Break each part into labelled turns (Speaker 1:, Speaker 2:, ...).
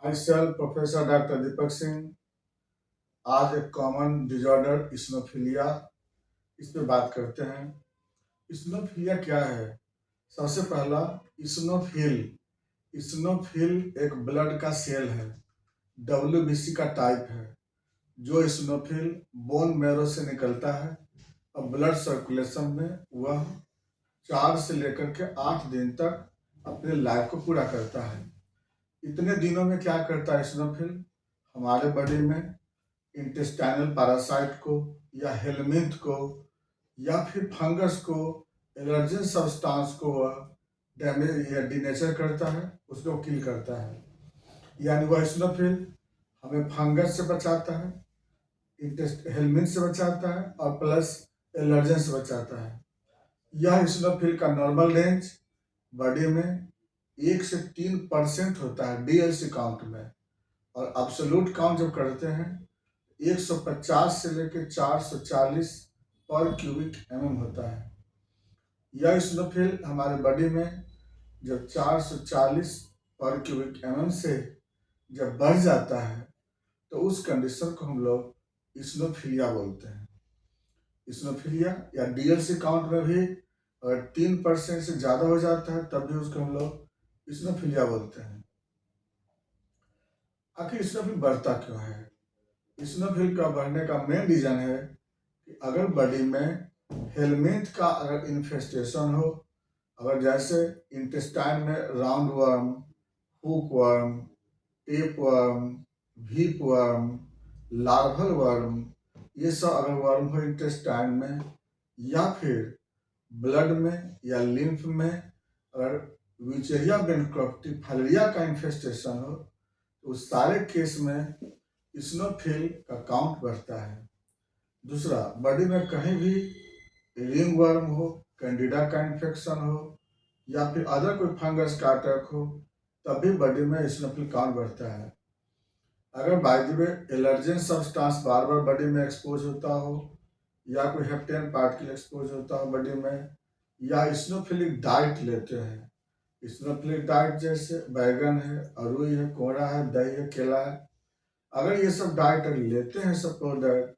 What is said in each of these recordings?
Speaker 1: Myself, Professor Dr. Deepak Singh, आज एक common disorder इसनोफिलिया इस पे बात करते हैं। इसनोफिलिया क्या है? सबसे पहला, इसनोफिल इसनोफिल एक ब्लड का सेल है, WBC का टाइप है। जो इसनोफिल बोन मैरो से निकलता है और ब्लड सर्कुलेशन में वह 4 से लेकर के 8 दिन तक अपने लाइफ को पूरा करता है। इतने दिनों में क्या करता है इसनोफिल? हमारे बॉडी में इंटेस्टाइनल पैरासाइट को या हेलमिंथ को या फिर फंगस को, एलर्जन सब्सटेंस को वह डैमेज या डिनेचर करता है, उसको किल करता है। यानी वह इसनोफिल हमें फंगस से बचाता है, हेलमिंथ से बचाता है और प्लस एलर्जन से बचाता है। यह इसनोफिल का नॉर्मल रेंज बॉडी में 1 से 3% होता है डीएलसी काउंट में, और एब्सोल्यूट काउंट जब करते हैं 150 से लेकर 440 पर क्यूबिक mm होता है। यह इसनोफिल हमारे बॉडी में जब 440 पर क्यूबिक mm से जब बढ़ जाता है तो उस कंडीशन को हम लोग इसनोफिलिया बोलते हैं। इसनोफिलिया या डीएलसी काउंट में भी अगर 3% से ज़्यादा हो जाता है तब भी उसको हम लोग इसनोफिलिया बोलते हैं। आखिर इसनोफिल बढ़ता क्यों है? इसनोफिल का बढ़ने का मेन रीजन है कि अगर बॉडी में हेलमिंथ का अगर इन्फेस्टेशन हो, अगर जैसे इंटेस्टाइन में round worm, hook worm, tape worm, whip worm, larval worm, ये सब अगर वर्म हो इंटेस्टाइन में या फिर ब्लड में या लिम्फ में अगर विचेरिया बेंक्रॉफ्टी फाइलेरिया का इन्फेस्टेशन हो तो उस सारे केस में इसनोफिल का काउंट बढ़ता है। दूसरा, बॉडी में कहीं भी रिंग वर्म हो, कैंडिडा का इन्फेक्शन हो या फिर अदर कोई फंगस का अटैक हो तब भी बॉडी में इसनोफिल काउंट बढ़ता है। अगर by the way allergen substance bar bar body में एक्सपोज होता हो या कोई हेप्टेन पार्टिकल एक्सपोज होता हो बॉडी में, या इसनोफिलिक डाइट लेते हैं, इसनोफिलिक डाइट जैसे बैगन है, अरुई है, कोहड़ा है, दही है, केला है, अगर ये सब डाइट अगर लेते हैं सब प्रोडक्ट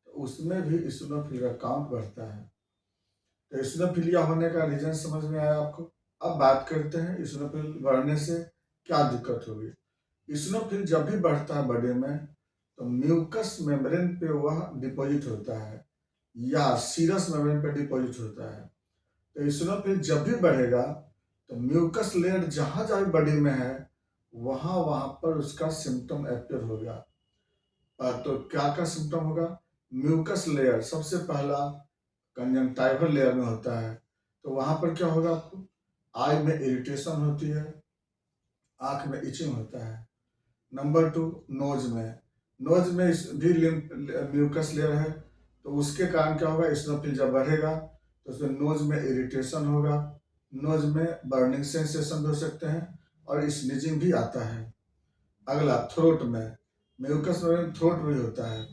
Speaker 1: तो उसमें भी इसनोफिल का काउंट बढ़ता है। तो इसनोफिलिया होने का रीजन समझ में आया आपको। अब बात करते हैं इसनोफिल बढ़ने से क्या दिक्कत होगी। इसनोफिल जब भी बढ़ता है बॉडी में तो म्यूकस मेम्ब्रेन पे वह डिपॉजिट होता है या सीरस मेम्ब्रेन पे डिपॉजिट होता है। तो इसनोफिल जब भी बढ़ेगा तो म्यूकस लेयर जहां जहां बॉडी में है वहां वहां पर उसका सिम्टम अपियर होगा। तो क्या क्या सिम्टम होगा? म्यूकस लेयर सबसे पहला कंजंक्टिवल लेयर में होता है, तो वहां पर क्या होगा? आपको आई में इरिटेशन होती है, आंख में इचिंग होता है। नंबर 2, नोज में भी म्यूकस लेयर है, तो उसके कारण क्या होगा? इसनोफिल जब बढ़ेगा तो उसमें नोज में इरिटेशन होगा, नोज में बर्निंग सेंसेशन हो सकते हैं और स्नीजिंग भी आता है। अगला, थ्रोट में म्यूकस में थ्रोट भी होता है,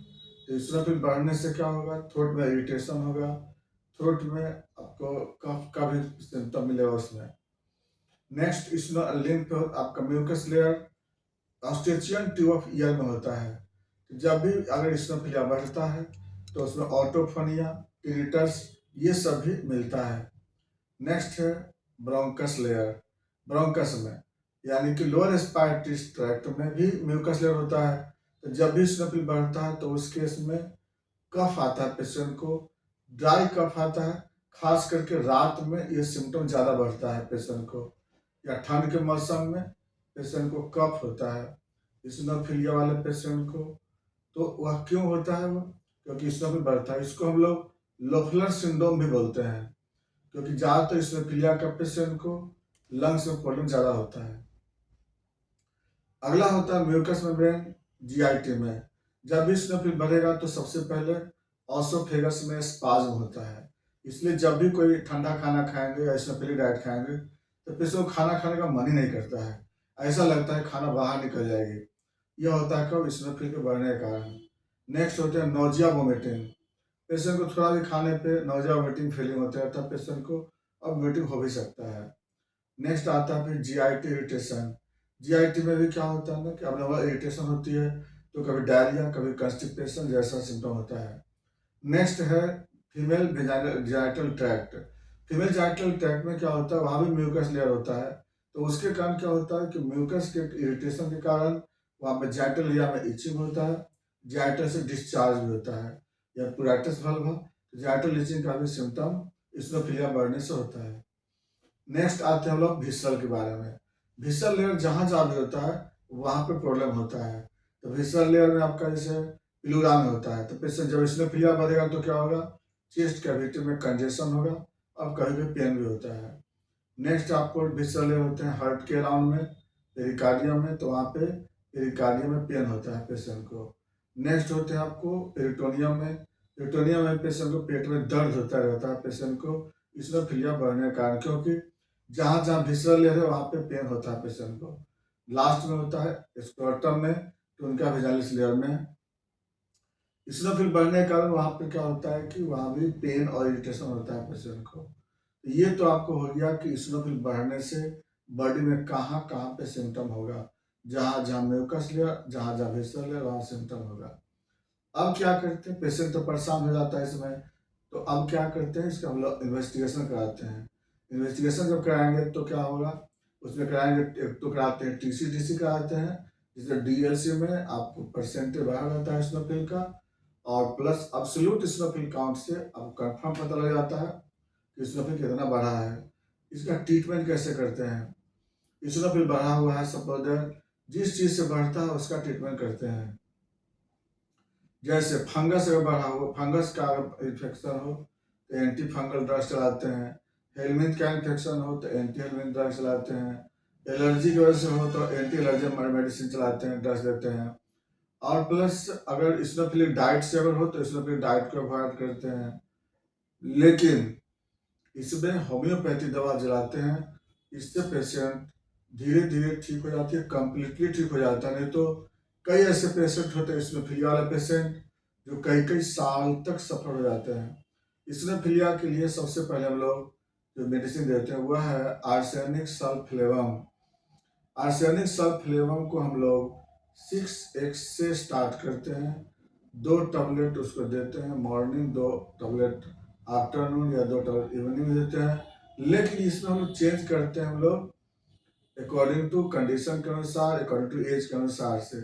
Speaker 1: तो इसनोफिल बढ़ने से क्या होगा? थ्रोट में इरिटेशन होगा, थ्रोट में आपको कफ का भी सिम्टम मिलेगा उसमें। नेक्स्ट, इसनो लिम्फ आपका mucus layer eustachian tube of ear में होता है, तो जब भी अगर इसनोफिलिया बढ़ता है तो उसमें ऑटोफोनिया, टिनिटस ये सब भी मिलता है। नेक्स्ट है ब्रोंकस लेयर, ब्रोंकस में यानी कि लोअर रेस्पिरेटरी ट्रैक्ट में भी म्यूकस लेयर होता है, तो जब भी इसनोफिल बढ़ता है तो उस केस में कफ आता है पेशेंट को, ड्राई कफ आता है, खास करके रात में ये सिम्टम ज़्यादा बढ़ता है पेशेंट को, या ठंड के मौसम में पेशेंट को कफ होता है इसनोफिलिया वाले पेशेंट को। तो वह क्यों होता है? वो क्योंकि इसनोफिल बढ़ता है। इसको हम लोग लोफलर सिंड्रोम भी बोलते हैं, क्योंकि ज़्यादातर इसनोफिलिया का पेशेंट को लंग्स में प्रॉब्लम ज़्यादा होता है। अगला होता है म्यूकस मेम्ब्रेन, जीआईटी में जब भी इसनोफिल बढ़ेगा तो सबसे पहले ऑसोफेगस में स्पाज्म होता है, इसलिए जब भी कोई ठंडा खाना खाएंगे या इसनोफिलिक डाइट खाएंगे तो पेशेंट को खाना खाने का मन ही नहीं करता है, ऐसा लगता है खाना बाहर निकल जाएगी। यह होता है कब? इसनोफिल के बढ़ने के कारण। नेक्स्ट होते हैं नोजिया वोमिटिंग, पेशेंट को थोड़ा भी खाने पे नोजिया वोमिटिंग फीलिंग होता है, तब पेशेंट को अब वोमिटिंग हो भी सकता है। नेक्स्ट आता है फिर जीआईटी इरिटेशन, जीआईटी में भी क्या होता है ना कि abnormal इरिटेशन होती है, तो कभी डायरिया, कभी कंस्टिपेशन जैसा सिम्टम होता है। नेक्स्ट है female genital tract. Female genital tract में क्या होता है, वहाँ भी म्यूकस लेयर होता है, तो उसके कारण क्या होता है कि म्यूकस के इरिटेशन के कारण वहाँ पे जेनिटल एरिया में इचिंग होता है, जेनिटल से डिस्चार्ज भी होता है, या प्रोलैक्टिस वल्वा, जेनिटल इचिंग का भी सिम्टम इसनोफिलिया बढ़ने से होता है। नेक्स्ट आते हैं हम लोग विसरल के बारे में। विसरल लेयर जहाँ जहाँ भी होता है वहाँ पे प्रॉब्लम होता है। तो विसरल लेयर में आपका जैसे प्लूरा में होता है, तो पेशेंट जब इसनोफिलिया बढ़ेगा तो क्या होगा, चेस्ट कैविटी में कंजेशन होगा और कहीं भी पेन भी होता है। नेक्स्ट आपको विसरल लेयर होते हैं हार्ट के अराउंड में, पेरिकार्डियम में, तो वहाँ पे पेरिकार्डियम में पेन होता है पेशेंट को। नेक्स्ट होते हैं आपको पेरिटोनियम में। पेरिटोनियम में पेशेंट को पेट में दर्द होता रहता है पेशेंट को इसनोफिलिया बढ़ने के कारण, क्योंकि जहाँ जहाँ विसरल लेयर है वहाँ पे पेन होता है पेशेंट को। लास्ट में होता है स्क्रोटम में, टुनका वेजालिस लेयर में। इसनोफिल बढ़ने के कारण वहाँ पे क्या होता है कि वहाँ भी पेन और इरिटेशन होता है पेशेंट को। ये तो आपको हो गया कि इसनोफिल बढ़ने से बॉडी में कहाँ कहाँ पे सिम्टम होगा, जहाँ जहाँ म्यूकस लेयर, जहाँ जहाँ विसरल लेयर, वहाँ सिम्टम होगा। अब क्या करते हैं, पेशेंट तो परेशान हो जाता है इसमें, तो अब क्या करते हैं, इसका हम लोग इन्वेस्टिगेशन कराते हैं। इन्वेस्टिगेशन जब कराएंगे तो क्या होगा, उसमें कराएंगे, एक तो कराते हैं टीसीडीसी कराते हैं, जिससे डीएलसी में आपको परसेंटेज बढ़ा रहता है स्नोफिल का, और प्लस एब्सोल्यूट स्नोफिल काउंट से आपको कंफर्म पता लग जाता है कि स्नोफिल कितना बढ़ा है। इसका ट्रीटमेंट कैसे करते हैं, स्नोफिल बढ़ा हुआ है सपोज जिस चीज़ से बढ़ता है उसका ट्रीटमेंट करते हैं। जैसे फंगस अगर बढ़ा हो, फंगस का अगर इन्फेक्शन हो तो एंटी फंगल ड्रग चलाते हैं। हेलमिंथ का इन्फेक्शन हो तो एंटी हेलमिंथ ड्रग चलाते हैं। एलर्जी की वजह से हो तो एंटी एलर्जी मेडिसिन चलाते हैं, ड्रग्स देते हैं। और प्लस अगर स्नोफिलिक डाइट से अगर हो तो स्नोफिलिक डाइट को अवॉइड करते हैं। लेकिन इसमें होम्योपैथी दवा चलाते हैं, इससे पेशेंट धीरे धीरे ठीक हो जाती है, कम्प्लीटली ठीक हो जाता है। नहीं तो कई ऐसे पेशेंट होते हैं इसनोफिलिया वाले पेशेंट जो कई कई साल तक सफर हो जाते हैं। इसनोफिलिया के लिए सबसे पहले हम लोग जो मेडिसिन देते हैं वह है आर्सेनिक सल्फेवम। आर्सेनिक सल्फेवम को हम लोग 6x से स्टार्ट करते हैं, 2 टैबलेट उसको देते हैं मॉर्निंग, 2 टैबलेट आफ्टरनून, या 2 टैबलेट इवनिंग में देते हैं। लेकिन इसमें हम लोग चेंज करते हैं, हम लोग अकॉर्डिंग टू कंडीशन के अनुसार, अकॉर्डिंग टू एज के अनुसार से।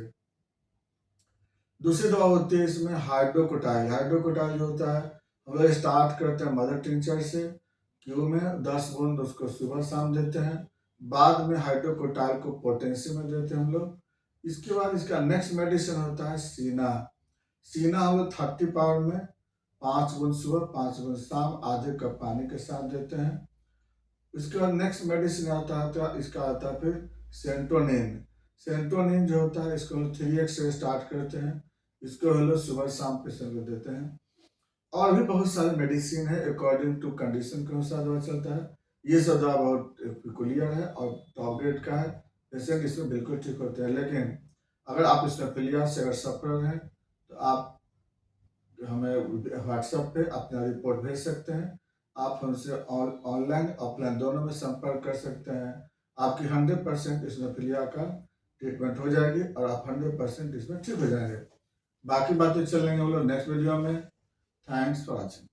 Speaker 1: दूसरी दवा होती है इसमें हाइड्रोकोटाइल। हाइड्रोकोटाइल जो होता है हम लोग स्टार्ट करते हैं मदर टिंचर से, क्यू में 10 बूंद उसको सुबह शाम देते हैं। बाद में हाइड्रोकोटाइल को पोटेंशियम में देते हैं हम लोग। इसके बाद इसका नेक्स्ट मेडिसिन होता है सीना। सीना हम लोग 30 पावर में 5 बूंद सुबह, 5 बूंद शाम, आधे कप पानी के साथ देते हैं। उसके बाद नेक्स्ट मेडिसिन आता है तो इसका आता है फिर सेंटोनिन। सेंटोनिन जो होता है इसको हम 3x से स्टार्ट करते हैं, इसको हम लोग सुबह शाम पेशेंट को देते हैं। और भी बहुत सारे मेडिसिन है, अकॉर्डिंग टू कंडीशन के अनुसार दवा चलता है। ये सब दवा बहुत पिकुलियर है और टॉप ग्रेड का है, पेशेंट इसमें बिल्कुल ठीक होते हैं। लेकिन अगर आप इसमें फिलिया से अगर सफर हैं तो आप हमें व्हाट्सएप पे अपना रिपोर्ट भेज सकते हैं। आप हमसे ऑनलाइन ऑफलाइन दोनों में संपर्क कर सकते हैं। आपकी 100% इसमें फिलिया का ट्रीटमेंट हो जाएगी और आप 100% इसमें ठीक हो जाएंगे। बाकी बातें चल रही हम लोग नेक्स्ट वीडियो में। Thanks for watching.